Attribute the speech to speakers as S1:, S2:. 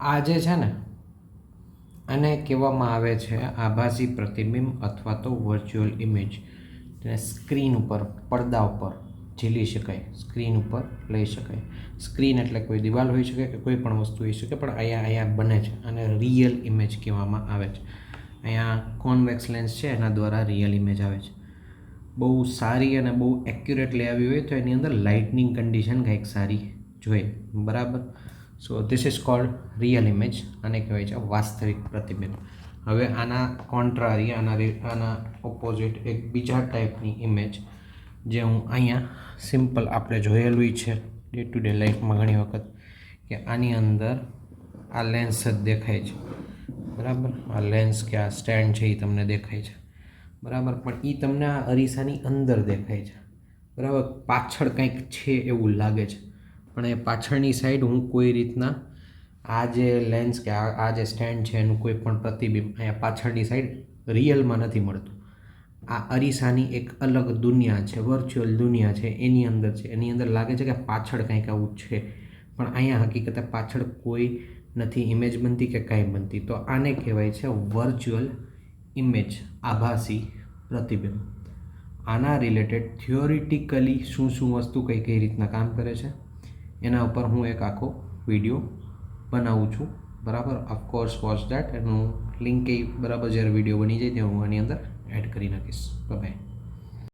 S1: આ જે છે ને આને કહેવામાં આવે છે આભાસી પ્રતિબિંબ અથવા તો વર્ચ્યુઅલ ઇમેજ. તેને સ્ક્રીન ઉપર, પડદા ઉપર ઝીલી શકાય, સ્ક્રીન ઉપર લઈ શકાય. સ્ક્રીન એટલે કોઈ દિવાલ હોઈ શકે કે કોઈ પણ વસ્તુ હોઈ શકે, પણ અહીંયા બને છે અને રિયલ ઇમેજ કહેવામાં આવે છે. અહીંયા કોન્વેક્સ લેન્સ છે એના દ્વારા રિયલ ઇમેજ આવે છે. બહુ સારી અને બહુ એક્યુરેટલી આવી હોય તો એની અંદર લાઇટનિંગ કન્ડિશન કંઈક સારી જોઈએ, બરાબર. So this is called real image. આને કહેવાય છે વાસ્તવિક પ્રતિબિંબ. હવે આના કોન્ટ્રારી, આના ઓપોઝિટ એક બીજા ટાઈપની ઇમેજ જે હું અહીંયા સિમ્પલ આપણે જોયેલું છે ડે ટુ ડે લાઈફમાં ઘણી વખત, કે આની અંદર આ લેન્સ જ દેખાય છે, બરાબર. આ લેન્સ કે આ સ્ટેન્ડ છે એ તમને દેખાય છે, બરાબર. પણ એ તમને આ અરીસાની અંદર દેખાય છે, બરાબર. પાછળ કંઈક છે એવું લાગે છે, પણ એ પાછળની સાઈડ હું કોઈ રીતના આ જે લેન્સ કે આ જે સ્ટેન્ડ છે એનું કોઈ પણ પ્રતિબિંબ અહીંયા પાછળની સાઈડ રિયલમાં નથી મળતું. આ અરીસાની એક અલગ દુનિયા છે, વર્ચ્યુઅલ દુનિયા છે, એની અંદર છે. એની અંદર લાગે છે કે પાછળ કંઈક આવું છે, પણ અહીંયા હકીકતે પાછળ કોઈ નથી ઇમેજ બનતી કે કાંઈ બનતી. તો આને કહેવાય છે વર્ચ્યુઅલ ઇમેજ, આભાસી પ્રતિબિંબ. આના રિલેટેડ થિયોરિટિકલી શું વસ્તુ કઈ રીતના કામ કરે છે એના ઉપર હું એક આખો વિડીયો બનાવું છું, બરાબર. Of course watch that. એનું લિંક એ બરાબર જ્યારે વિડીયો બની જાય ત્યાં હું આની અંદર એડ કરી નાખીશ. બાય.